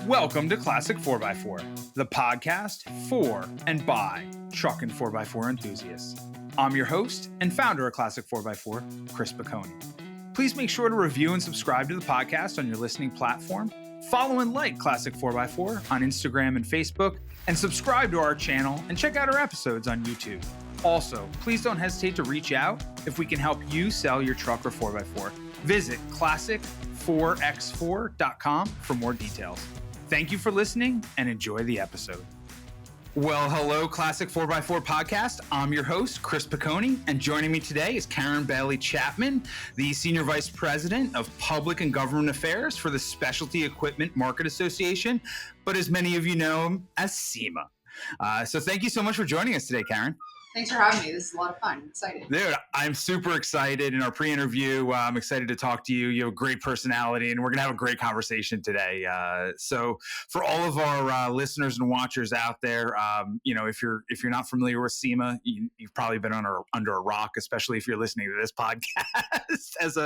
Welcome to Classic 4x4, the podcast for and by truck and 4x4 enthusiasts. I'm your host and founder of Classic 4x4, Chris Piccone. Please make sure to review and subscribe to the podcast on your listening platform. Follow and like Classic 4x4 on Instagram and Facebook, and subscribe to our channel and check out our episodes on YouTube. Also, please don't hesitate to reach out if we can help you sell your truck or 4x4. Visit classic4x4.com for more details. Thank you for listening and enjoy the episode. Well, hello, Classic 4x4 podcast. I'm your host, Chris Piccone, and joining me today is Karen Bailey Chapman, the Senior Vice President of Public and Government Affairs for the Specialty Equipment Market Association, but as many of you know him as SEMA. So thank you so much for joining us today, Karen. Thanks for having me. This is a lot of fun. I'm excited. Dude, I'm super excited. In our pre-interview, I'm excited to talk to you. You have a great personality, and we're going to have a great conversation today. So for all of our listeners and watchers out there, if you're not familiar with SEMA, you've probably been under a rock, especially if you're listening to this podcast as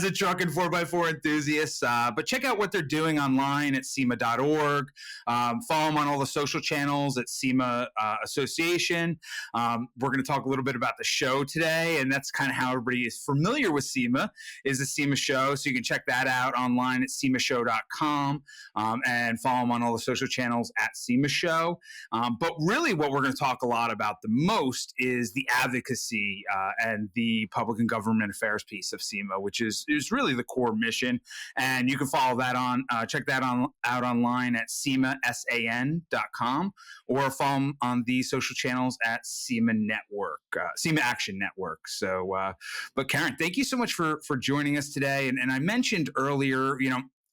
a truck and 4x4 enthusiast. But check out what they're doing online at SEMA.org. Follow them on all the social channels at SEMA Association. We're going to talk a little bit about the show today, and that's kind of how everybody is familiar with SEMA, is the SEMA show. So you can check that out online at semashow.com and follow them on all the social channels at SEMA Show. But really what we're going to talk a lot about the most is the advocacy and the public and government affairs piece of SEMA, which is really the core mission. And you can follow that check that out online at SEMA.com, or follow them on the social channels at SEMA Network, SEMA Action Network. So, but Karen, thank you so much for joining us today. And I mentioned earlier,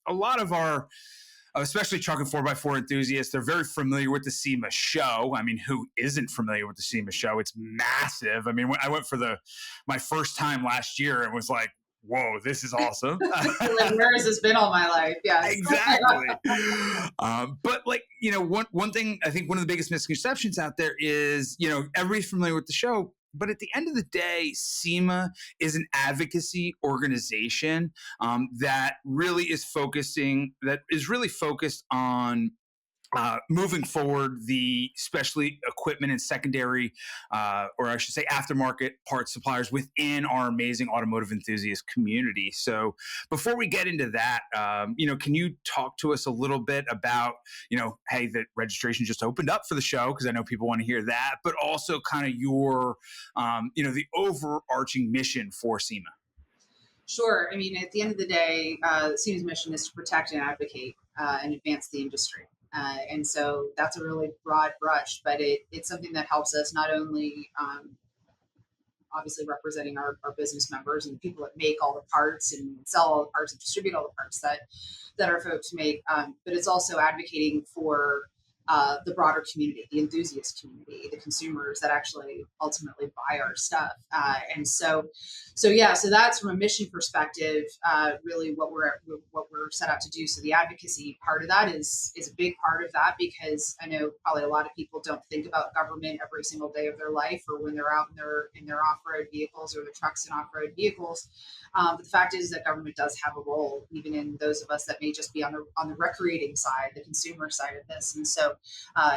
a lot of our, especially truck and 4x4 enthusiasts, they're very familiar with the SEMA show. I mean, who isn't familiar with the SEMA show? It's massive. I mean, I went for my first time last year and was like, whoa, this is awesome. Where has this been all my life? Yeah, exactly. But one thing, I think one of the biggest misconceptions out there is, everybody's familiar with the show, but at the end of the day, SEMA is an advocacy organization that is really focused on moving forward the specialty equipment and secondary, or I should say aftermarket parts suppliers within our amazing automotive enthusiast community. So before we get into that, can you talk to us a little bit about, hey, the registration just opened up for the show, because I know people want to hear that, but also kind of your, the overarching mission for SEMA. Sure. I mean, at the end of the day, SEMA's mission is to protect and advocate and advance the industry. And so that's a really broad brush, but it's something that helps us not only obviously representing our business members and the people that make all the parts and sell all the parts and distribute all the parts that our folks make, but it's also advocating for the broader community, the enthusiast community, the consumers that actually ultimately buy our stuff. So that's from a mission perspective, really what we're set out to do. So the advocacy part of that is a big part of that, because I know probably a lot of people don't think about government every single day of their life, or when they're out in their off-road vehicles or their trucks and off-road vehicles. But the fact is that government does have a role, even in those of us that may just be on the recreating side, the consumer side of this. And so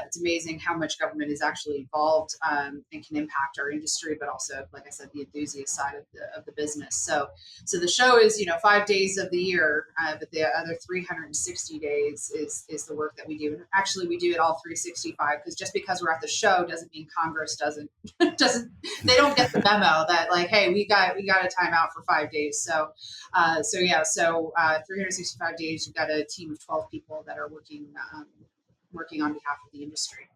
it's amazing how much government is actually involved and can impact our industry, but also, like I said, the enthusiast side of the business. So the show is 5 days of the year, but the other 360 days is the work that we do. And actually, we do it all 365, because just because we're at the show doesn't mean Congress doesn't they don't get the memo that, like, hey, we got a timeout for 5 days. So 365 days, you've got a team of 12 people that are working on behalf of the industry.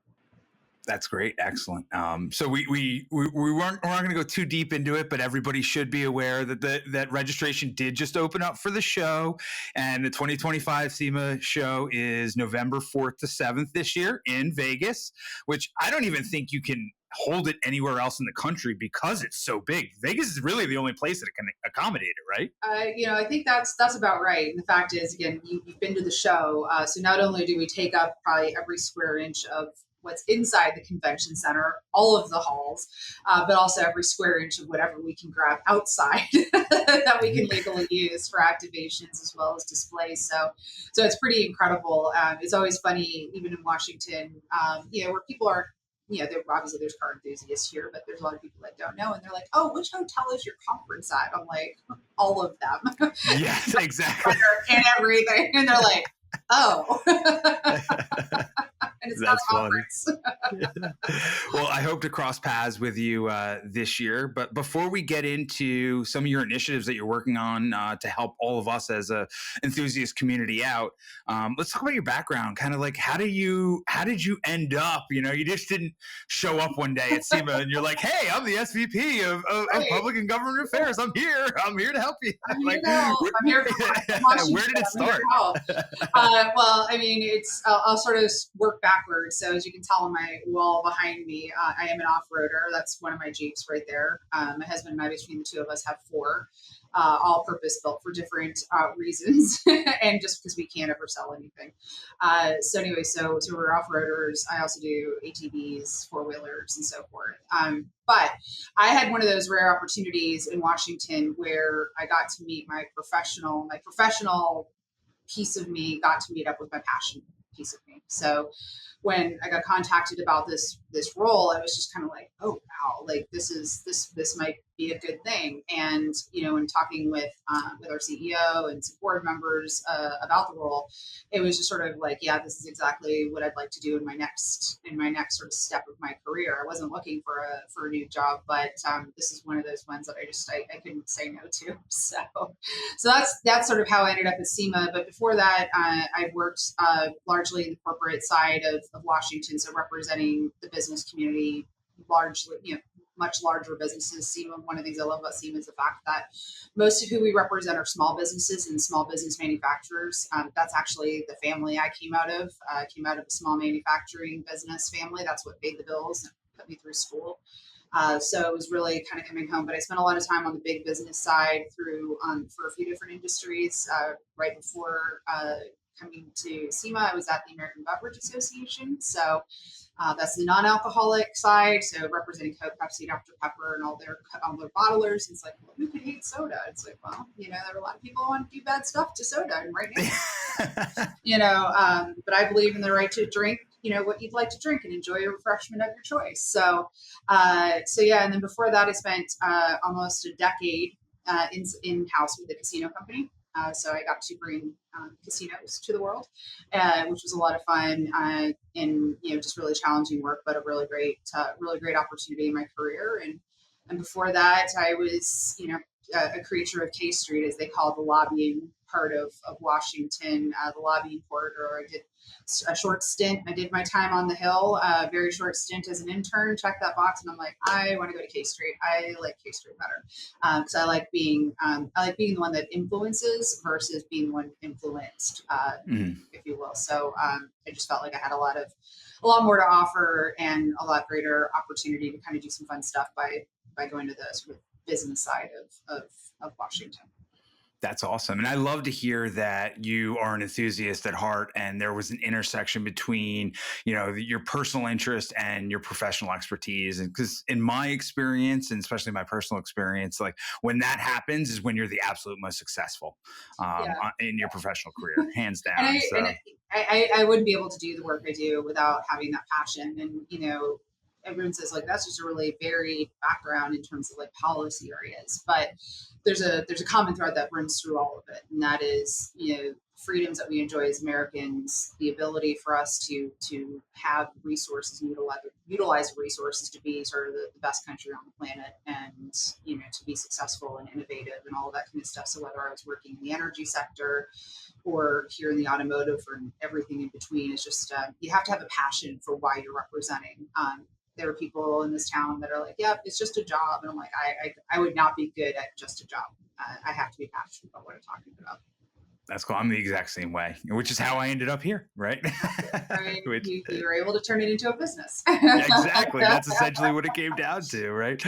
That's great. Excellent. So we're not going to go too deep into it, but everybody should be aware that that registration did just open up for the show, and the 2025 SEMA show is November 4th to 7th this year in Vegas, which I don't even think you can hold it anywhere else in the country because it's so big. Vegas is really the only place that it can accommodate it, right? I think that's about right. And the fact is, again, you've been to the show, so not only do we take up probably every square inch of what's inside the convention center, all of the halls, but also every square inch of whatever we can grab outside that we can legally use for activations as well as displays. So it's pretty incredible. It's always funny, even in Washington, where people are, obviously there's car enthusiasts here, but there's a lot of people that don't know. And they're like, oh, which hotel is your conference at? I'm like, all of them. Yes, exactly. And everything. And they're like, oh. And it's That's not a funny. conference. Well, I hope to cross paths with you this year. But before we get into some of your initiatives that you're working on to help all of us as a enthusiast community out, let's talk about your background. Kind of like, how did you end up? You just didn't show up one day at SEMA and you're like, hey, I'm the SVP of Public and Government Affairs. I'm here to help you. I'm here where did it start? Well, I mean, I'll sort of work backwards. So as you can tell on my wall behind me, I am an off-roader. That's one of my Jeeps right there. My husband and I, between the two of us, have four, all purpose built for different reasons, and just because we can't ever sell anything. So we're off-roaders. I also do ATVs, four-wheelers, and so forth. But I had one of those rare opportunities in Washington where I got to meet my professional piece of me got to meet up with my passion piece of me. So when I got contacted about this role, I was just kind of like, oh wow, like this might be a good thing. And in talking with our CEO and some board members about the role, it was just sort of like, yeah, this is exactly what I'd like to do in my next sort of step of my career. I wasn't looking for a new job, but this is one of those ones that I couldn't say no to. So that's sort of how I ended up at SEMA. But before that, I've worked largely in the corporate side of Washington, so representing the business community, largely, much larger businesses. SEMA, one of the things I love about SEMA is the fact that most of who we represent are small businesses and small business manufacturers. That's actually the family I came out of. I came out of a small manufacturing business family. That's what paid the bills and put me through school. So it was really kind of coming home, but I spent a lot of time on the big business side for a few different industries. Right before coming to SEMA, I was at the American Beverage Association. So that's the non-alcoholic side. So representing Coke, Pepsi, Dr. Pepper, and all their bottlers. And it's like, well, who could hate soda? It's like, well, there are a lot of people who want to do bad stuff to soda, and right now, but I believe in the right to drink, what you'd like to drink and enjoy a refreshment of your choice. So yeah. And then before that, I spent almost a decade in-house with a casino company. So I got to bring casinos to the world, which was a lot of fun and just really challenging work, but a really great opportunity in my career. And before that, I was a creature of K Street, as they call the lobbying part of Washington, the lobbying corridor. I did a short stint. I did my time on the Hill, a very short stint as an intern, checked that box, and I'm like, I want to go to K Street. I like K Street better because I like being the one that influences versus being the one influenced, if you will. So I just felt like I had a lot more to offer and a lot greater opportunity to kind of do some fun stuff by going to the sort of business side of Washington. That's awesome. And I love to hear that you are an enthusiast at heart and there was an intersection between, your personal interest and your professional expertise. And because in my experience, and especially my personal experience, like when that happens is when you're the absolute most successful in your professional career, hands down. And I wouldn't be able to do the work I do without having that passion. And, everyone says like that's just a really varied background in terms of like policy areas, but there's a common thread that runs through all of it, and that is freedoms that we enjoy as Americans, the ability for us to have resources and utilize resources to be sort of the best country on the planet, and to be successful and innovative and all of that kind of stuff. So whether I was working in the energy sector or here in the automotive or everything in between, it's just you have to have a passion for why you're representing. There are people in this town that are like, yep, it's just a job. And I'm like, I would not be good at just a job. I have to be passionate about what I'm talking about. That's cool. I'm the exact same way, which is how I ended up here, right? I mean, you were able to turn it into a business. Exactly. That's essentially what it came down to, right?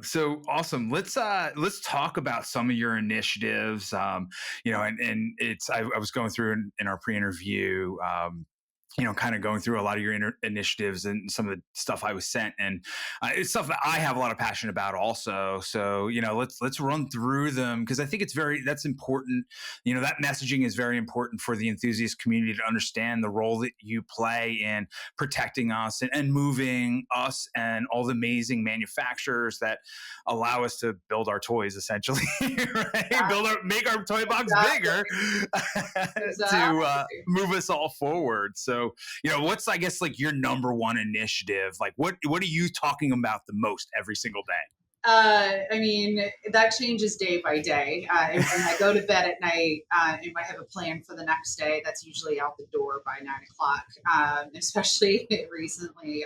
So awesome. Let's talk about some of your initiatives. And it's I was going through in our pre-interview. kind of going through a lot of your initiatives and some of the stuff I was sent, and it's stuff that I have a lot of passion about also. So, let's run through them because I think that's important. That messaging is very important for the enthusiast community to understand the role that you play in protecting us and moving us and all the amazing manufacturers that allow us to build our toys essentially, right? Make our toy box bigger to move us all forward. So, what's, I guess, like your number one initiative? Like, what are you talking about the most every single day? I mean, that changes day by day. And when I go to bed at night, and I have a plan for the next day, that's usually out the door by 9 o'clock, especially recently.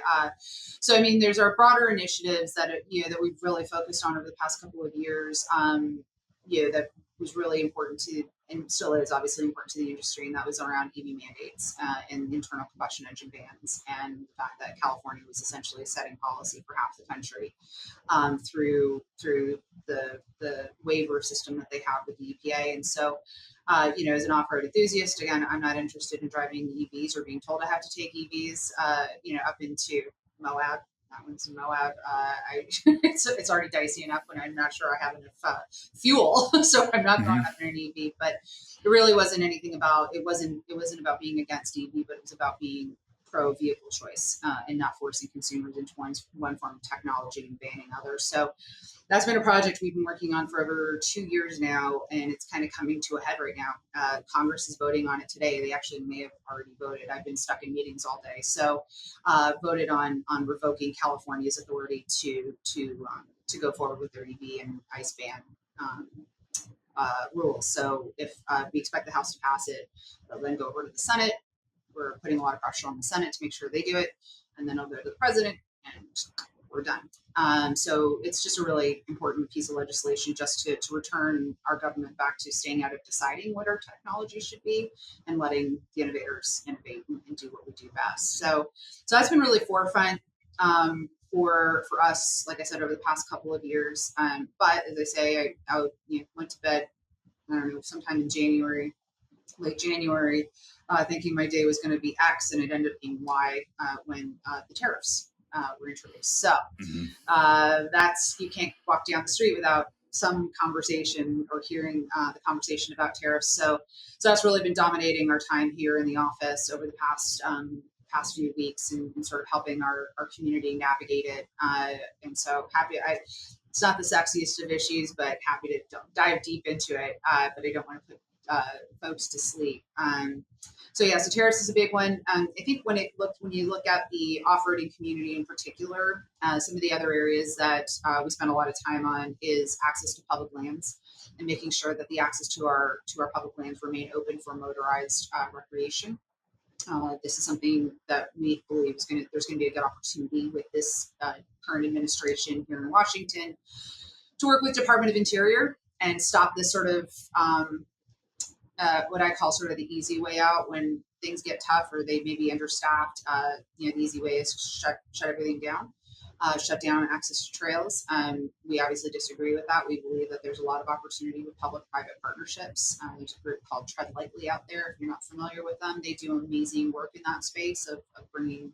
So, I mean, there's our broader initiatives that, that we've really focused on over the past couple of years, that was really important to, and still is obviously important to the industry, and that was around EV mandates and internal combustion engine bans, and the fact that California was essentially setting policy for half the country through the waiver system that they have with the EPA. And so, as an off-road enthusiast, again, I'm not interested in driving EVs or being told I have to take EVs, up into Moab. That one's in Moab. It's already dicey enough when I'm not sure I have enough fuel, so I'm not going up in an EV. But it really wasn't anything about it. Wasn't about being against EV, but it was about being pro vehicle choice and not forcing consumers into one form of technology and banning others. So that's been a project we've been working on for over 2 years now, and it's kind of coming to a head right now. Congress is voting on it today. They actually may have already voted. I've been stuck in meetings all day. So voted on revoking California's authority to go forward with their EV and ICE ban rules. So if we expect the House to pass it, they'll then go over to the Senate. We're putting a lot of pressure on the Senate to make sure they do it, and then it'll go to the president, and we're done. So it's just a really important piece of legislation just to return our government back to staying out of deciding what our technology should be and letting the innovators innovate and do what we do best. So that's been really forefront for us, like I said, over the past couple of years. But as I say, I went to bed, I don't know, sometime in January, late January, thinking my day was going to be X, and it ended up being Y when the tariffs were introduced. So that's, you can't walk down the street without some conversation or hearing the conversation about tariffs. So that's really been dominating our time here in the office over the past few weeks, and sort of helping our community navigate it. And so happy. It's not the sexiest of issues, but happy to dive deep into it. But I don't want to put folks to sleep. So tariffs is a big one. I think when you look at the off-roading community in particular, some of the other areas that we spend a lot of time on is access to public lands and making sure that the access to our public lands remain open for motorized recreation. This is something that we believe there's going to be a good opportunity with this current administration here in Washington to work with Department of Interior and stop this sort of what I call sort of the easy way out when things get tough or they may be understaffed. The easy way is to shut everything down, shut down access to trails. We obviously disagree with that. We believe that there's a lot of opportunity with public-private partnerships. There's a group called Tread Lightly out there. If you're not familiar with them, they do amazing work in that space of bringing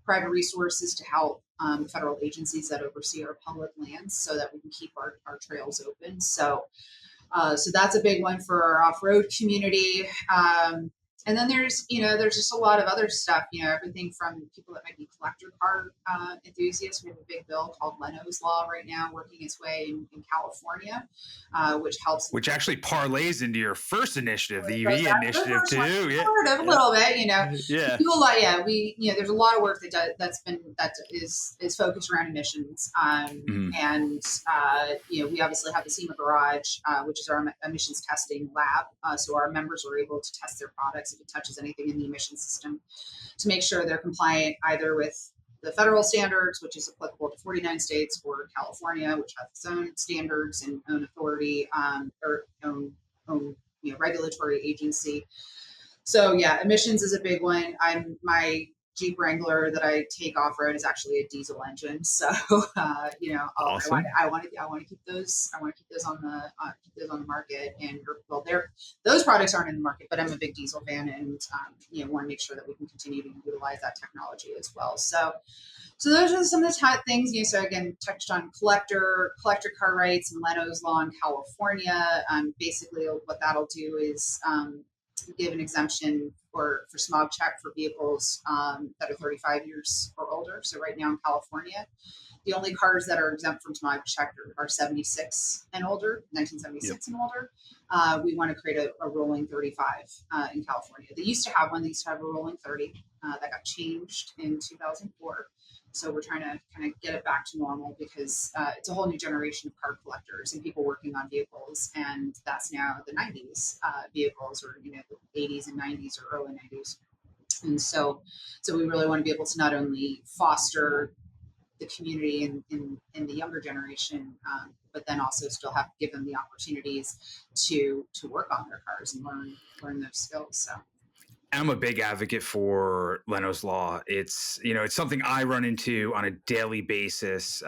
private resources to help federal agencies that oversee our public lands so that we can keep our trails open. So that's a big one for our off-road community. And then there's just a lot of other stuff, everything from people that might be collector car enthusiasts. We have a big bill called Leno's Law right now working its way in California, which actually parlays into your first initiative, the EV initiative too. A little bit, Yeah. We do a lot. Yeah. There's a lot of work that is focused around emissions. And we obviously have the SEMA garage, which is our emissions testing lab. So our members are able to test their products if it touches anything in the emission system to make sure they're compliant either with the federal standards, which is applicable to 49 states, or California, which has its own standards and own authority or own regulatory agency. So emissions is a big one. Jeep Wrangler that I take off road is actually a diesel engine. So Awesome. I want to keep those. I want to keep those on the market. And well, those products aren't in the market, but I'm a big diesel fan, and want to make sure that we can continue to utilize that technology as well. So those are some of the things. So again, touched on collector car rights in Leno's Law in California. Basically, what that'll do is give an exemption for smog check for vehicles that are 35 years or older. So right now in California, the only cars that are exempt from smog check are 76 and older, 1976 and older. We want to create a rolling 35 in California. They used to have one. They used to have a rolling 30 that got changed in 2004. So we're trying to kind of get it back to normal because it's a whole new generation of car collectors and people working on vehicles. And that's now the 90s vehicles, or the 80s and 90s or early 90s. And so we really want to be able to not only foster the community in the younger generation, but then also still have to give them the opportunities to work on their cars and learn those skills. So I'm a big advocate for Leno's Law. It's something I run into on a daily basis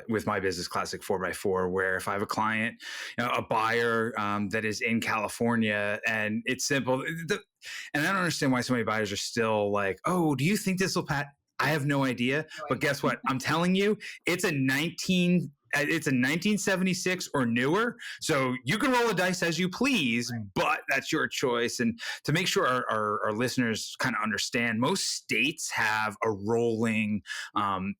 with my business, Classic 4x4, where if I have a client, a buyer that is in California, and it's simple, and I don't understand why so many buyers are still like, oh, do you think this will pass? I have no idea. But guess what? I'm telling you, it's a 1976 or newer. So you can roll the dice as you please, but that's your choice. And to make sure our listeners kind of understand, most states have a rolling,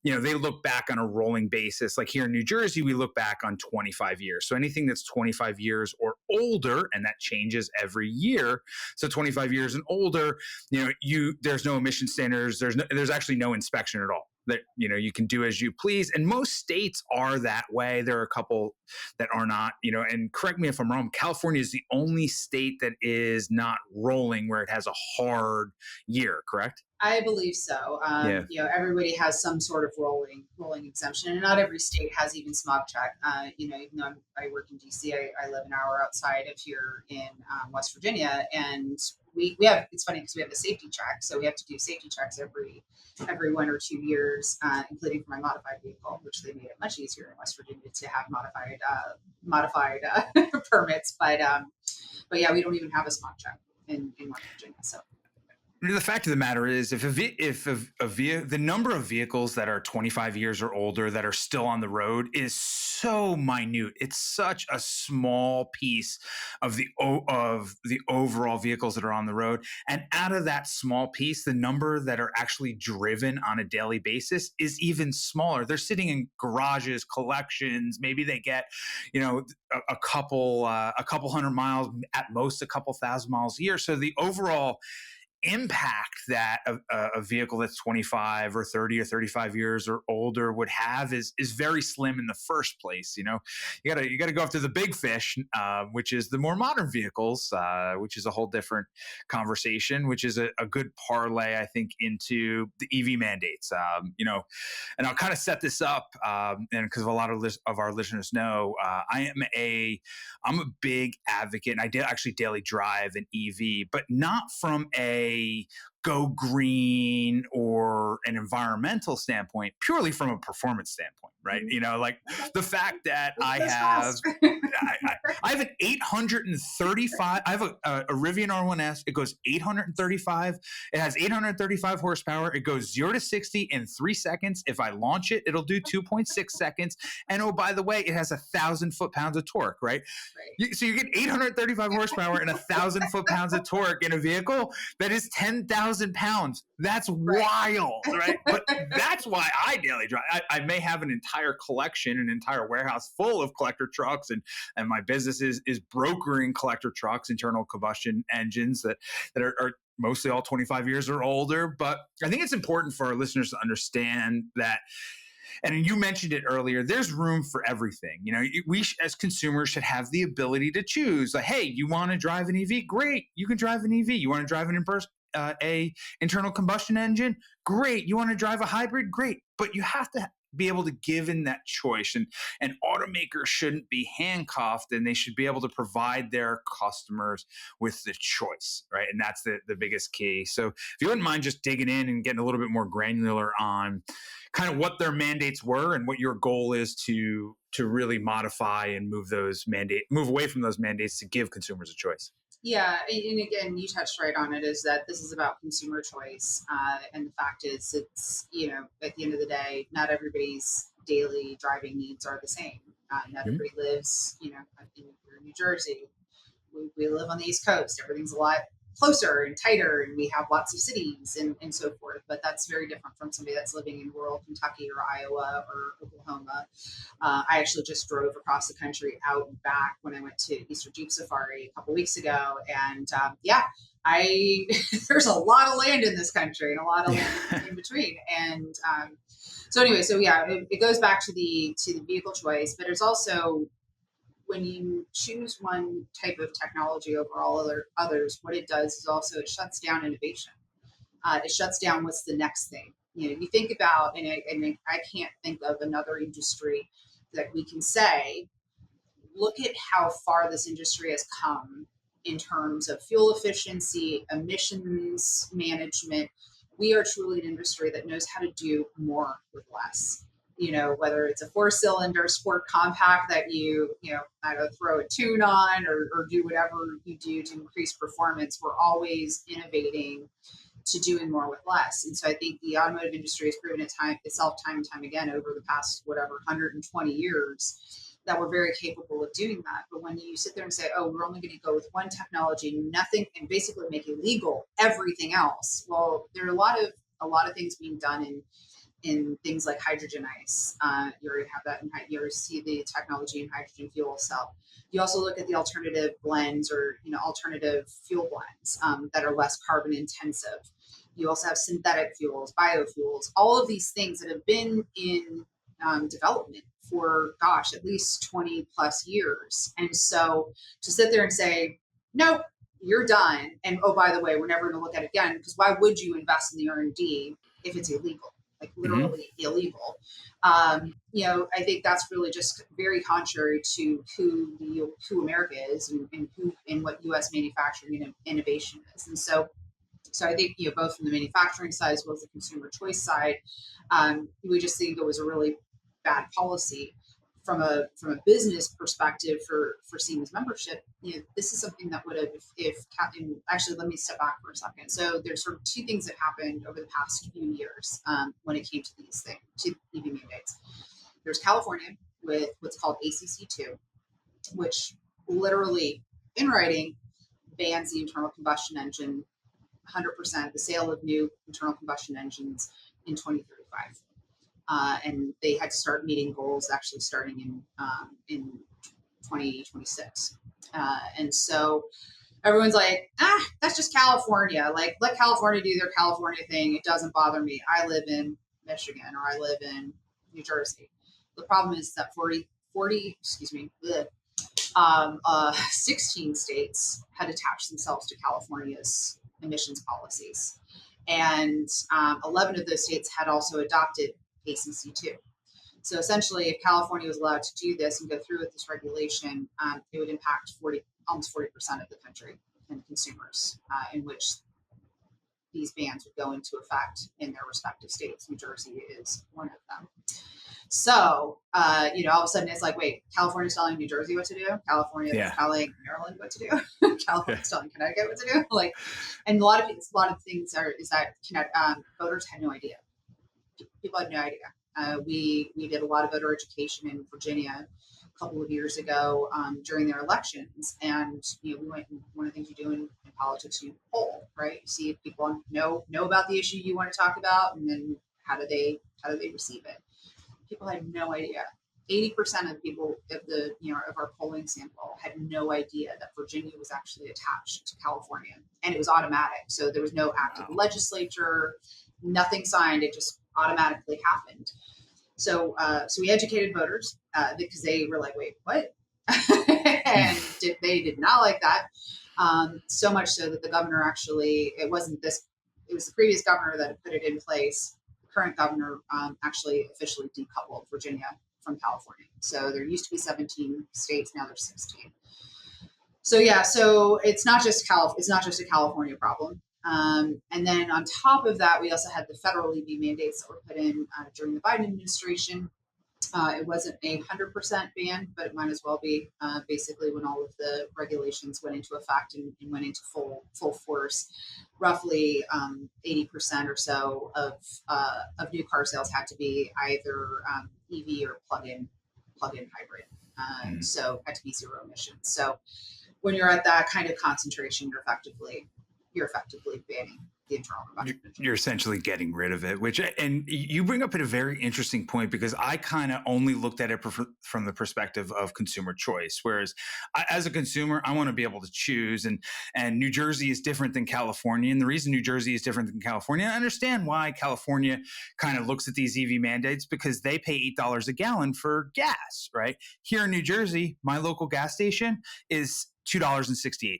they look back on a rolling basis. Like here in New Jersey, we look back on 25 years. So anything that's 25 years or older, and that changes every year. So 25 years and older, there's no emission standards. There's actually no inspection at all. That you can do as you please, and most states are that way. There are a couple that are not, and correct me if I'm wrong, California is the only state that is not rolling, where it has a hard year, correct? I believe so. Everybody has some sort of rolling exemption, and not every state has even smog check. Even though I work in DC, I live an hour outside of here in West Virginia, and we have, it's funny because we have a safety check, so we have to do safety checks every 1 or 2 years, including for my modified vehicle, which they made it much easier in West Virginia to have modified permits. But yeah, we don't even have a smog check in West Virginia. So the fact of the matter is, the number of vehicles that are 25 years or older that are still on the road is so minute. It's such a small piece of the overall vehicles that are on the road. And out of that small piece, the number that are actually driven on a daily basis is even smaller. They're sitting in garages, collections. Maybe they get, a couple hundred miles, at most a couple thousand miles a year. So the overall impact that a vehicle that's 25 or 30 or 35 years or older would have is very slim in the first place. You gotta go after the big fish, which is the more modern vehicles, which is a whole different conversation, which is a good parlay, I think, into the EV mandates. And I'll kind of set this up, and because a lot of our listeners know, I'm a big advocate, and I did actually daily drive an EV, but not from a go green or an environmental standpoint, purely from a performance standpoint, right? Like the fact that I have an 835, I have a Rivian R1S. It goes 835. It has 835 horsepower. It goes 0 to 60 in 3 seconds. If I launch it, it'll do 2.6 seconds. And oh, by the way, it has 1,000 foot-pounds of torque, right? So you get 835 horsepower and 1,000 foot-pounds of torque in a vehicle that is 10,000 pounds. That's wild, right? But that's why I daily drive. I may have an entire collection, an entire warehouse full of collector trucks, and my business is brokering collector trucks, internal combustion engines that are mostly all 25 years or older. But I think it's important for our listeners to understand that, and you mentioned it earlier, there's room for everything. We as consumers should have the ability to choose. Like, hey, you want to drive an EV? Great, you can drive an EV. You want to drive a internal combustion engine? Great. You want to drive a hybrid? Great. But you have to be able to give in that choice, and automakers shouldn't be handcuffed, and they should be able to provide their customers with the choice, right? And that's the biggest key. So if you wouldn't mind just digging in and getting a little bit more granular on kind of what their mandates were and what your goal is to really modify and move away from those mandates to give consumers a choice. Yeah, and again, you touched right on it, is that this is about consumer choice. And the fact is, it's, at the end of the day, not everybody's daily driving needs are the same. Not everybody lives, I think you're in New Jersey. We live on the East Coast. Everything's a lot closer and tighter, and we have lots of cities and so forth. But that's very different from somebody that's living in rural Kentucky or Iowa or Oklahoma. I actually just drove across the country out and back when I went to Easter Jeep Safari a couple weeks ago, and I there's a lot of land in this country and a lot of land in between. And so it goes back to the vehicle choice, but it's also, when you choose one type of technology over all others, what it does is also it shuts down innovation. It shuts down what's the next thing. You think about, and I can't think of another industry that we can say, look at how far this industry has come in terms of fuel efficiency, emissions management. We are truly an industry that knows how to do more with less. Whether it's a 4-cylinder sport compact that I don't throw a tune on or do whatever you do to increase performance, we're always innovating to doing more with less. And so I think the automotive industry has proven itself time and time again over the past, 120 years, that we're very capable of doing that. But when you sit there and say, oh, we're only going to go with one technology, nothing, and basically make illegal everything else, well, there are a lot of things being done in things like hydrogen ice. You already have that, you already see the technology in hydrogen fuel cell. You also look at the alternative blends or alternative fuel blends that are less carbon intensive. You also have synthetic fuels, biofuels, all of these things that have been in development for, at least 20 plus years. And so to sit there and say, nope, you're done. And oh, by the way, we're never going to look at it again, because why would you invest in the R&D if it's illegal? Like literally illegal. I think that's really just very contrary to who America is and what U.S. manufacturing and innovation is. And so I think both from the manufacturing side as well as the consumer choice side, we just think it was a really bad policy. From a business perspective for SEMA's membership, this is something that would have, actually, let me step back for a second. So there's sort of two things that happened over the past few years when it came to these things, to EV mandates. There's California with what's called ACC2, which literally, in writing, bans the internal combustion engine 100%, the sale of new internal combustion engines in 2035. And they had to start meeting goals actually starting in 2026. And so everyone's like, that's just California. Like, let California do their California thing. It doesn't bother me. I live in Michigan or I live in New Jersey. The problem is that 16 states had attached themselves to California's emissions policies. And 11 of those states had also adopted ACC2. So essentially, if California was allowed to do this and go through with this regulation, it would impact almost 40% of the country and consumers, in which these bans would go into effect in their respective states. New Jersey is one of them. So, all of a sudden it's like, wait, California's telling New Jersey what to do? California is telling Maryland what to do? California's telling Connecticut what to do? Like, and a lot of things is that voters had no idea. People had no idea. We did a lot of voter education in Virginia a couple of years ago during their elections, and we went. One of the things you do in politics, you poll, right? You see if people know about the issue you want to talk about, and then how do they receive it? People had no idea. 80% of people of our polling sample had no idea that Virginia was actually attached to California, and it was automatic. So there was no act of the legislature, nothing signed. It just automatically happened. So we educated voters because they were like, wait, what? And they did not like that. So much so that the governor it was the previous governor that had put it in place current governor actually officially decoupled Virginia from California. So there used to be 17 states, now there's 16. So yeah, so it's not just a California problem. And then on top of that, we also had the federal EV mandates that were put in during the Biden administration. It wasn't 100% ban, but it might as well be. Basically, when all of the regulations went into effect and went into full force, roughly 80% or so of new car sales had to be either EV or plug-in hybrid. So had to be zero emissions. So when you're at that kind of concentration, you're effectively banning the internal combustion engine. You're essentially getting rid of it, and you bring up a very interesting point, because I kind of only looked at it from the perspective of consumer choice. Whereas as a consumer, I want to be able to choose, and New Jersey is different than California. And the reason New Jersey is different than California, I understand why California kind of looks at these EV mandates, because they pay $8 a gallon for gas, right? Here in New Jersey, my local gas station is $2.68.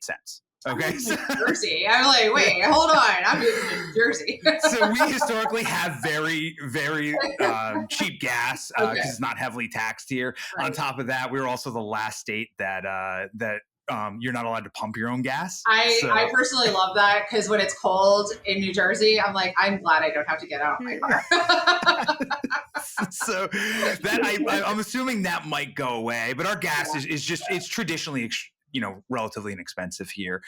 Okay. New Jersey. I'm like, wait, hold on. I'm moving to New Jersey. So we historically have very, very cheap gas because it's not heavily taxed here. Right. On top of that, we're also the last state that you're not allowed to pump your own gas. I personally love that, because when it's cold in New Jersey, I'm like, I'm glad I don't have to get out of my car. So that I'm assuming that might go away, but our gas is just, it's traditionally relatively inexpensive here,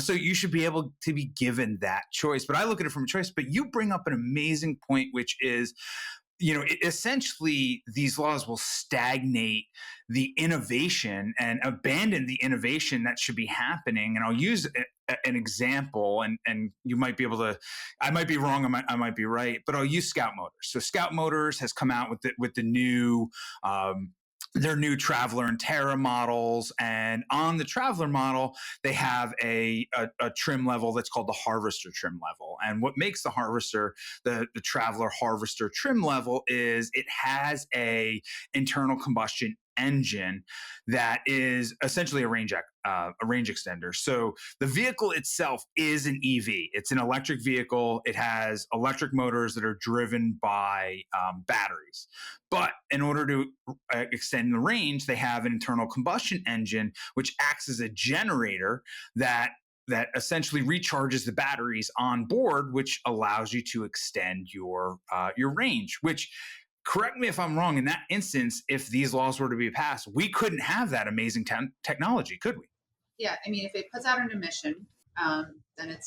so you should be able to be given that choice. But I look at it from a choice. But you bring up an amazing point, which is, essentially these laws will stagnate the innovation and abandon the innovation that should be happening. And I'll use an example, and you might be able to, I might be wrong, I might be right, but I'll use Scout Motors. So Scout Motors has come out with the new, their new Traveler and Terra models. And on the Traveler model, they have a trim level that's called the Harvester trim level. And what makes the Harvester, the Traveler Harvester trim level, is it has a internal combustion engine that is essentially a range extender. So the vehicle itself is an EV. It's an electric vehicle. It has electric motors that are driven by batteries. But in order to extend the range, they have an internal combustion engine, which acts as a generator that essentially recharges the batteries on board, which allows you to extend your range. Which, correct me if I'm wrong, in that instance, if these laws were to be passed, we couldn't have that amazing technology, could we? Yeah, I mean, if it puts out an emission, then it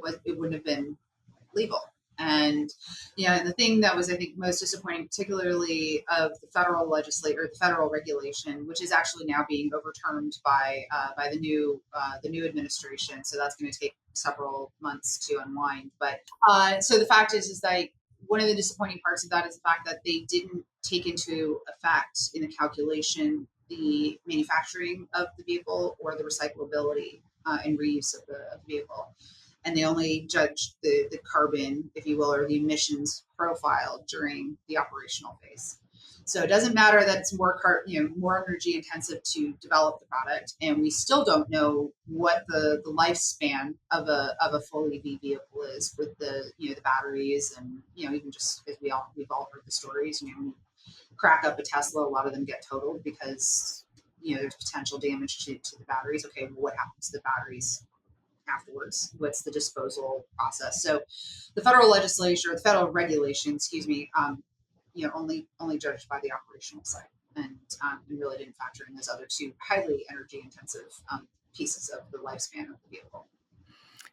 wouldn't have been legal. And the thing that was, I think, most disappointing, particularly of the federal legislature, or the federal regulation, which is actually now being overturned by the new administration. So that's going to take several months to unwind. But so the fact is that one of the disappointing parts of that is the fact that they didn't take into effect in the calculation the manufacturing of the vehicle or the recyclability and reuse of the vehicle. And they only judged the carbon, if you will, or the emissions profile during the operational phase. So it doesn't matter that it's more energy intensive to develop the product, and we still don't know what the lifespan of a full EV vehicle is with the batteries, and even just as we've all heard the stories. When you crack up a Tesla, a lot of them get totaled because there's potential damage to the batteries. Okay, well, what happens to the batteries afterwards? What's the disposal process? So the federal legislature, the federal regulation, only judged by the operational side, and really didn't factor in those other two highly energy intensive pieces of the lifespan of the vehicle.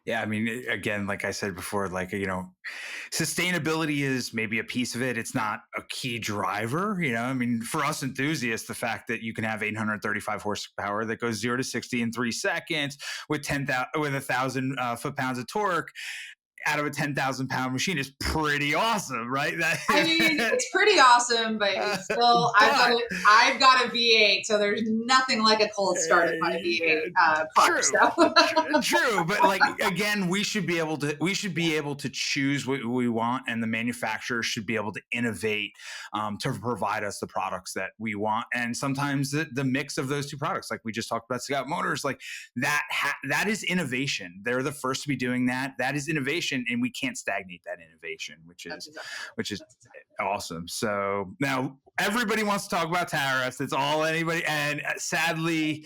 Yeah, I mean, again, like I said before, sustainability is maybe a piece of it. It's not a key driver. I mean, for us enthusiasts, the fact that you can have 835 horsepower that goes 0 to 60 in 3 seconds with 1,000 foot-pounds of torque out of a 10,000-pound machine is pretty awesome, right? I mean, it's pretty awesome, but still, I've got a V8, so there's nothing like a cold start in my V8 car. True, but again, we should be able to choose what we want, and the manufacturer should be able to innovate to provide us the products that we want. And sometimes the mix of those two products, like we just talked about Scout Motors, that is innovation. They're the first to be doing that. That is innovation. innovation, and we can't stagnate that innovation, which That's is exactly right. which is That's exactly awesome. So now everybody wants to talk about tariffs. It's all anybody, and sadly,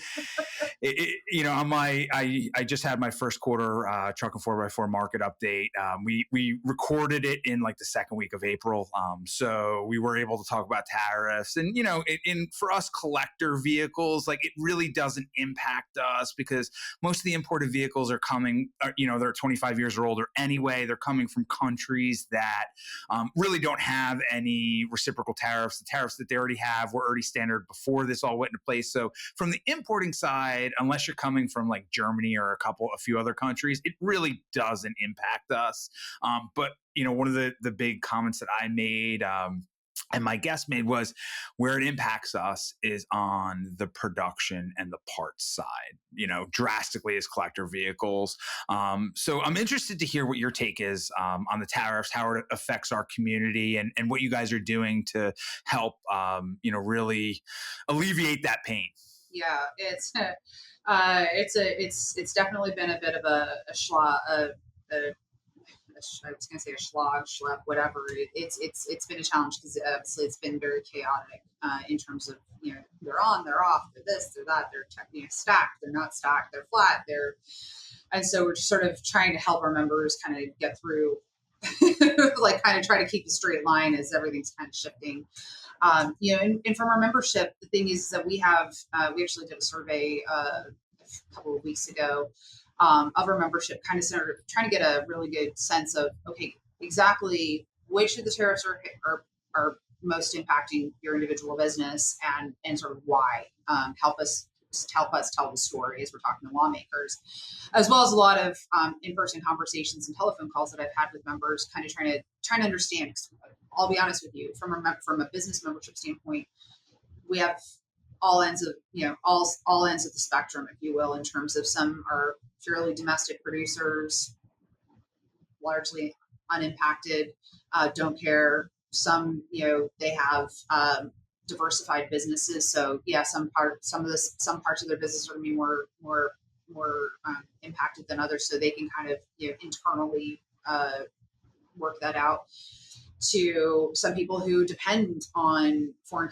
on I just had my first quarter truck and 4x4 market update. We recorded it in like the second week of April, so we were able to talk about tariffs. And for us collector vehicles, like it really doesn't impact us because most of the imported vehicles are coming, they're 25 years or older anyway. They're coming from countries that really don't have any reciprocal tariffs. The tariffs that they already have were already standard before this all went into place. So from the importing side, unless you're coming from like Germany or a few other countries, it really doesn't impact us. But one of the big comments that I made, and my guest made, was where it impacts us is on the production and the parts side, drastically as collector vehicles. So I'm interested to hear what your take is on the tariffs, how it affects our community, and what you guys are doing to help, really alleviate that pain. Yeah, it's definitely been a bit of a schlag. I was going to say a schlep, whatever. It's been a challenge because obviously it's been very chaotic in terms of they're on, they're off, they're this, they're that, they're stacked, they're not stacked, they're flat, and so we're just sort of trying to help our members kind of get through, like kind of try to keep a straight line as everything's kind of shifting. And from our membership, the thing is that we actually did a survey a couple of weeks ago of our membership, kind of trying to get a really good sense of, okay, exactly which of the tariffs are most impacting your individual business and sort of why. Help us tell the story as we're talking to lawmakers, as well as a lot of in-person conversations and telephone calls that I've had with members, kind of trying to understand. I'll be honest with you, from a business membership standpoint, we have all ends of all ends of the spectrum, if you will, in terms of some are purely domestic producers, largely unimpacted, don't care. Some they have diversified businesses, so yeah, some parts of their business are going to be more impacted than others, so they can kind of internally work that out. To some people who depend on foreign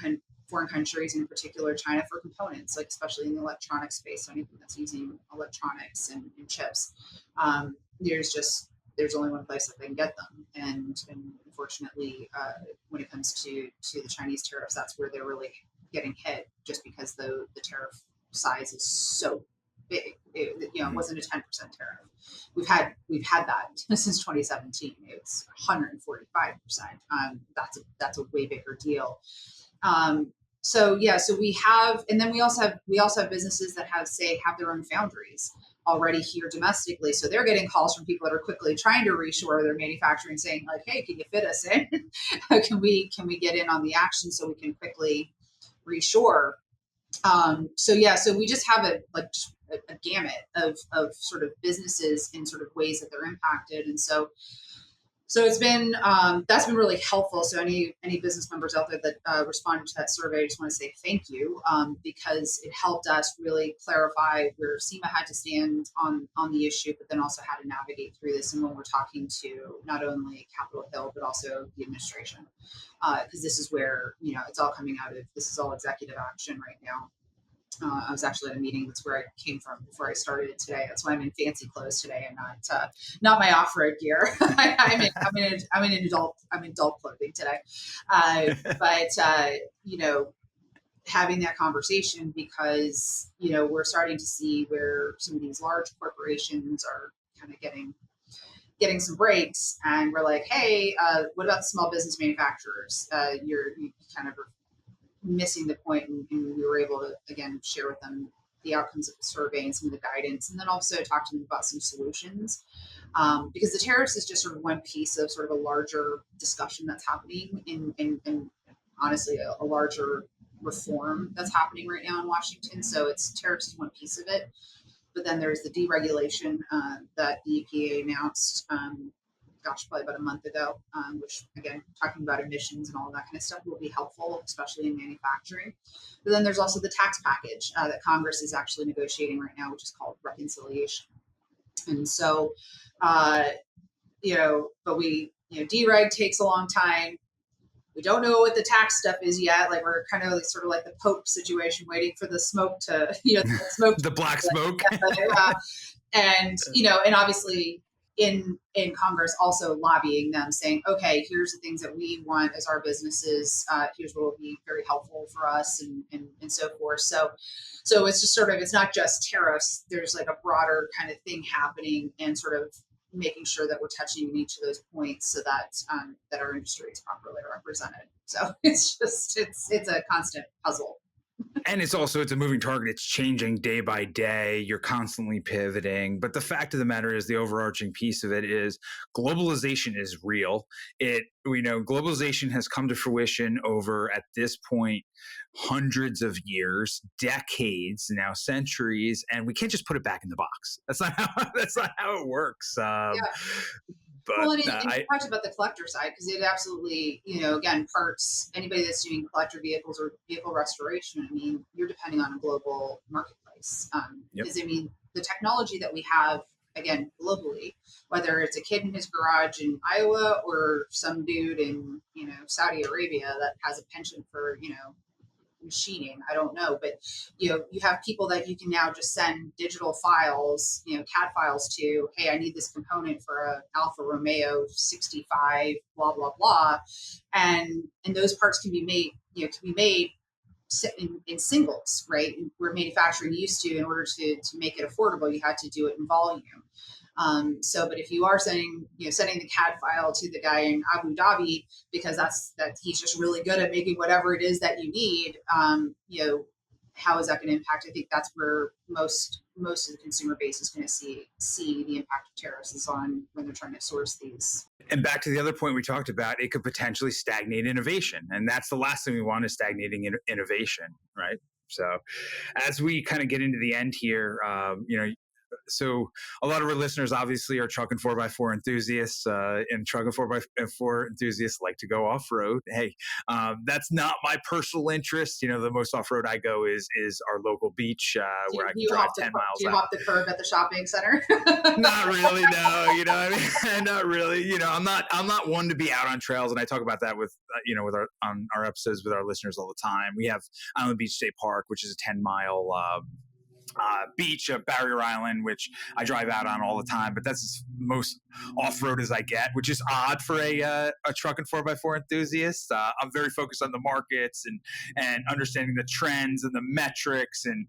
countries, in particular China, for components, like especially in the electronic space, so anything that's using electronics and chips. There's only one place that they can get them, and unfortunately, when it comes to the Chinese tariffs, that's where they're really getting hit, just because the tariff size is so big. It wasn't a 10% tariff. We've had that since 2017. It's 145%. That's a way bigger deal. So we have, and then we also have businesses that have their own foundries already here domestically. So they're getting calls from people that are quickly trying to reshore their manufacturing, saying like, "Hey, can you fit us in? can we get in on the action so we can quickly reshore?" So we just have a gamut of sort of businesses in sort of ways that they're impacted, and so it's been that's been really helpful. So any business members out there that responded to that survey, I just want to say thank you, because it helped us really clarify where SEMA had to stand on the issue, but then also how to navigate through this. And when we're talking to not only Capitol Hill but also the administration, because this is where it's all coming out of. This is all executive action right now. I was actually at a meeting. That's where I came from before I started today. That's why I'm in fancy clothes today and not my off-road gear. I'm in adult clothing today. But having that conversation, because we're starting to see where some of these large corporations are kind of getting some breaks, and we're like, hey, what about the small business manufacturers? You kind of missing the point, and we were able to again share with them the outcomes of the survey and some of the guidance, and then also talk to them about some solutions, because the tariffs is just sort of one piece of sort of a larger discussion that's happening in honestly a larger reform that's happening right now in Washington. So tariffs is one piece of it, but then there's the deregulation that the EPA announced probably about a month ago, which again, talking about emissions and all of that kind of stuff will be helpful, especially in manufacturing. But then there's also the tax package that Congress is actually negotiating right now, which is called reconciliation. And so but dereg takes a long time. We don't know what the tax stuff is yet. Like we're kind of like, sort of like the Pope situation, waiting for the smoke to, the smoke, the black smoke. and and obviously in Congress also lobbying them, saying, okay, here's the things that we want as our businesses. Here's what will be very helpful for us, and so forth. So it's just sort of, it's not just tariffs. There's like a broader kind of thing happening, and sort of making sure that we're touching in each of those points so that that our industry is properly represented. So it's a constant puzzle. And it's a moving target. It's changing day by day. You're constantly pivoting. But the fact of the matter is, the overarching piece of it is globalization is real. Globalization has come to fruition over, at this point, hundreds of years, decades, now centuries, and we can't just put it back in the box. That's not how it works. Yeah. But well, and you talked about the collector side, because it absolutely, again, parts, anybody that's doing collector vehicles or vehicle restoration, I mean, you're depending on a global marketplace. Because, the technology that we have, again, globally, whether it's a kid in his garage in Iowa or some dude in, Saudi Arabia that has a penchant for, machining, I don't know, but you have people that you can now just send digital files, CAD files to, hey, I need this component for a Alfa Romeo 65, blah blah blah, and those parts can be made, in singles, right? Where manufacturing used to, in order to make it affordable, you had to do it in volume. But if you are sending the CAD file to the guy in Abu Dhabi, because he's just really good at making whatever it is that you need, how is that going to impact? I think that's where most of the consumer base is going to see the impact of tariffs is on when they're trying to source these. And back to the other point we talked about, it could potentially stagnate innovation. And that's the last thing we want, is stagnating innovation, right? So as we kind of get into the end here, so a lot of our listeners obviously are truck and 4x4 enthusiasts, and truck and 4x4 enthusiasts like to go off-road. Hey, that's not my personal interest. The most off-road I go is our local beach, where I can drive 10 miles. Do you hop the curb at the shopping center? Not really, no. Not really. I'm not one to be out on trails, and I talk about that with on our episodes with our listeners all the time. We have Island Beach State Park, which is a 10-mile beach of Barrier Island, which I drive out on all the time, but that's as most off-road as I get, which is odd for a truck and 4x4 enthusiast. I'm very focused on the markets and understanding the trends and the metrics and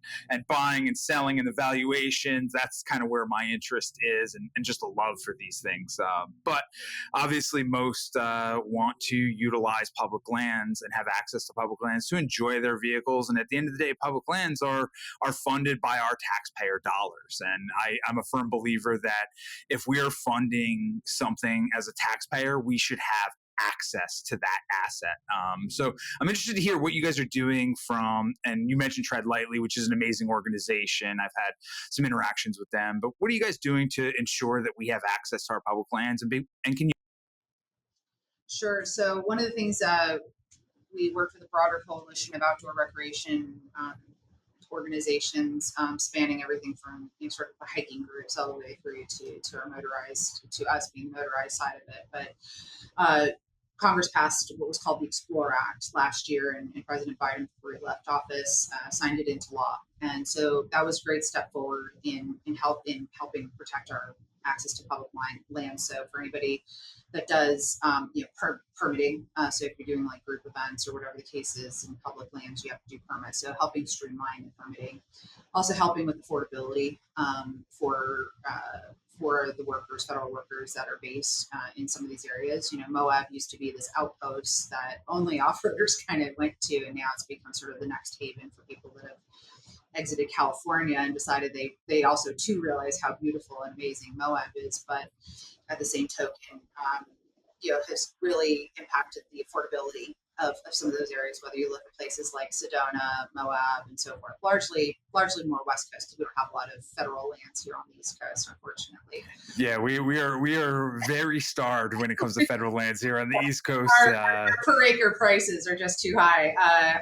buying and selling and the valuations. That's kind of where my interest is, and just a love for these things. But obviously most want to utilize public lands and have access to public lands to enjoy their vehicles. And at the end of the day, public lands are funded by our taxpayer dollars. And I'm a firm believer that if we are funding something as a taxpayer, we should have access to that asset. So I'm interested to hear what you guys are doing and you mentioned Tread Lightly, which is an amazing organization. I've had some interactions with them, but what are you guys doing to ensure that we have access to our public lands? And can you? Sure. So one of the things we worked with a broader coalition of outdoor recreation organizations, spanning everything from sort of the hiking groups all the way through to our motorized, to us being the motorized side of it. But Congress passed what was called the Explore Act last year, and President Biden, before he left office, signed it into law. And so that was a great step forward in helping protect our access to public land. So for anybody that does permitting, so if you're doing like group events or whatever the case is in public lands, you have to do permits. So helping streamline the permitting, also helping with affordability for the workers, federal workers that are based in some of these areas. Moab used to be this outpost that only off-roaders kind of went to, and now it's become sort of the next haven for people that have exited California and decided they also too realize how beautiful and amazing Moab is, but at the same token, has really impacted the affordability of some of those areas, whether you look at places like Sedona, Moab, and so forth. Largely more West Coast, because we don't have a lot of federal lands here on the East Coast, unfortunately. Yeah, we are very starved when it comes to federal lands here on the East Coast. Our per acre prices are just too high,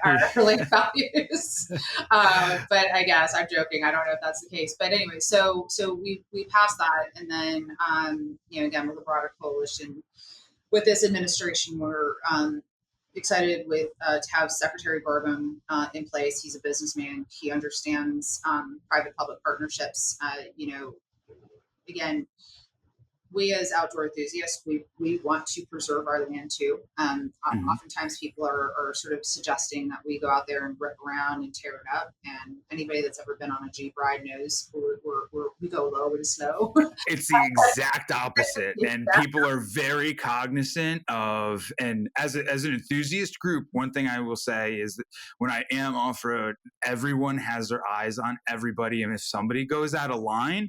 our land values. But I guess I'm joking. I don't know if that's the case. But anyway, so we passed that, and then again, with a broader coalition with this administration, we're excited to have Secretary Burgum in place. He's a businessman. He understands private-public partnerships. Again, we as outdoor enthusiasts, we want to preserve our land too. Oftentimes people are sort of suggesting that we go out there and rip around and tear it up. And anybody that's ever been on a Jeep ride knows we go low with the snow. It's the exact opposite. And people are very cognizant of, and as an enthusiast group, one thing I will say is that when I am off-road, everyone has their eyes on everybody. And if somebody goes out of line,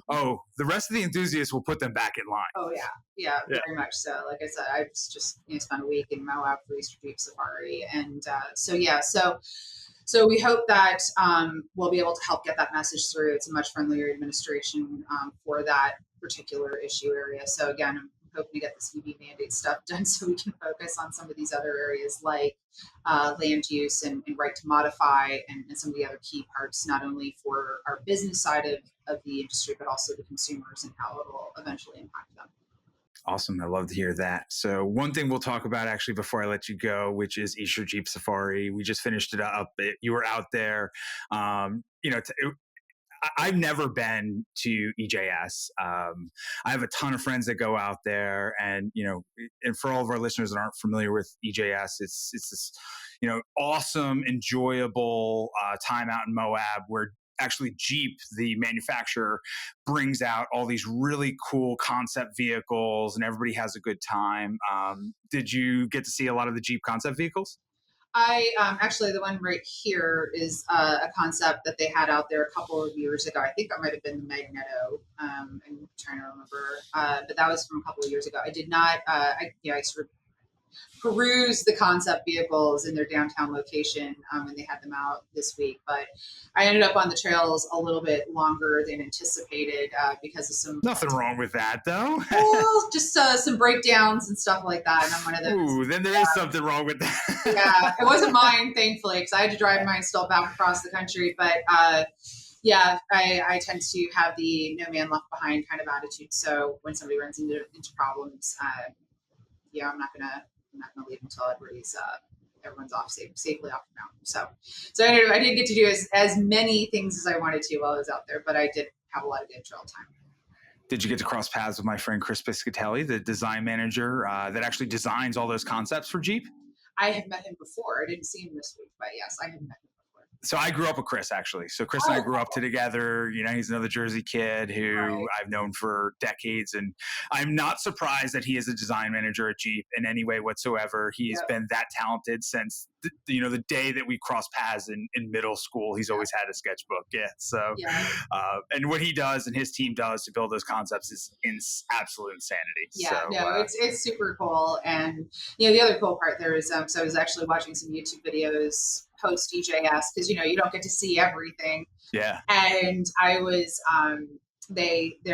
the rest of the enthusiasts will put them back in line. Oh yeah, very much so. Like I said, I just spent a week in Moab for Easter Jeep Safari, and so we hope that we'll be able to help get that message through. It's a much friendlier administration for that particular issue area. So again, I'm hoping to get this EV mandate stuff done so we can focus on some of these other areas like land use and right to modify and some of the other key parts, not only for our business side of the industry, but also the consumers and how it will eventually impact them. Awesome. I love to hear that. So one thing we'll talk about actually before I let you go, which is Easter Jeep Safari. We just finished it up. You were out there. I've never been to EJS. I have a ton of friends that go out there, and and for all of our listeners that aren't familiar with EJS, it's this awesome, enjoyable time out in Moab where actually Jeep, the manufacturer, brings out all these really cool concept vehicles, and everybody has a good time. Did you get to see a lot of the Jeep concept vehicles? I actually, the one right here is a concept that they had out there a couple of years ago. I think that might have been the Magneto. I'm trying to remember, but that was from a couple of years ago. I did not. I sort of peruse the concept vehicles in their downtown location, and they had them out this week. But I ended up on the trails a little bit longer than anticipated because of some. Nothing wrong with that, though. Well, just some breakdowns and stuff like that. And I'm one of those. Ooh, then there is something wrong with that. Yeah, it wasn't mine, thankfully, because I had to drive mine still back across the country. But I tend to have the no man left behind kind of attitude. So when somebody runs into problems, I'm not gonna leave until everyone's safely off the mountain. So I didn't get to do as many things as I wanted to while I was out there, but I did have a lot of good trail time. Did you get to cross paths with my friend Chris Piscatelli, the design manager that actually designs all those concepts for Jeep? I have met him before. I didn't see him this week, but yes, I have met him before. So I grew up with Chris, actually. So Chris and I grew up together. He's another Jersey kid who I've known for decades. And I'm not surprised that he is a design manager at Jeep in any way whatsoever. He's been that talented since, the day that we crossed paths in middle school. He's always had a sketchbook. Yeah. So, and what he does and his team does to build those concepts is absolute insanity. Yeah, so, it's super cool. And, the other cool part there is, so I was actually watching some YouTube videos post EJS because you don't get to see everything. Yeah. And I was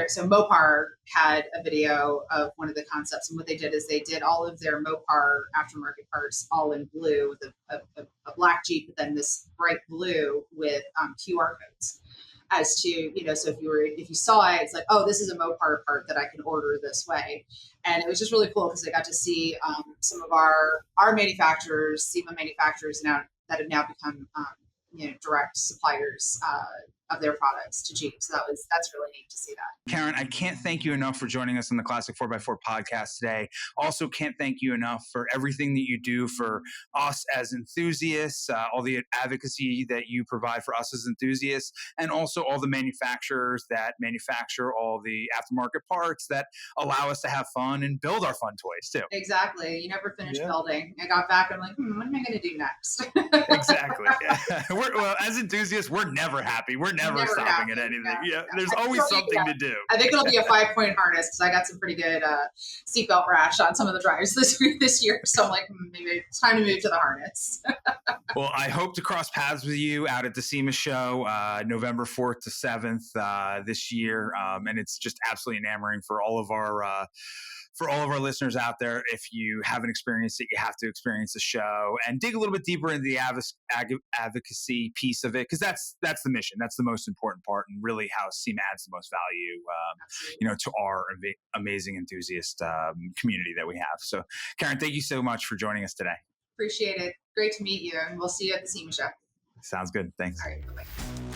so Mopar had a video of one of the concepts, and what they did is they did all of their Mopar aftermarket parts all in blue with a black Jeep, but then this bright blue with QR codes. As to, so if you saw it, it's like, oh, this is a Mopar part that I can order this way. And it was just really cool because I got to see some of our manufacturers, SEMA manufacturers now that have now become direct suppliers of their products to Jeep. So that's really neat to see that. Karen, I can't thank you enough for joining us on the Classic 4x4 podcast today. Also can't thank you enough for everything that you do for us as enthusiasts, all the advocacy that you provide for us as enthusiasts, and also all the manufacturers that manufacture all the aftermarket parts that allow us to have fun and build our fun toys too. Exactly. You never finish building. I got back and I'm like, what am I going to do next? Exactly. Yeah. Well, as enthusiasts, we're never happy. We're never stopping at anything. Yeah, there's always something to do. I think it'll be a 5-point harness because I got some pretty good seatbelt rash on some of the drives this year. So I'm like, maybe it's time to move to the harness. Well, I hope to cross paths with you out at the SEMA show, November 4th to 7th this year. And it's just absolutely enamoring for all of our listeners out there. If you haven't experienced it, you have to experience the show and dig a little bit deeper into the advocacy piece of it, because that's the mission. That's the most important part, and really how SEMA adds the most value, to our amazing enthusiast community that we have. So, Karen, thank you so much for joining us today. Appreciate it. Great to meet you, and we'll see you at the SEMA show. Sounds good. Thanks. All right. Bye-bye.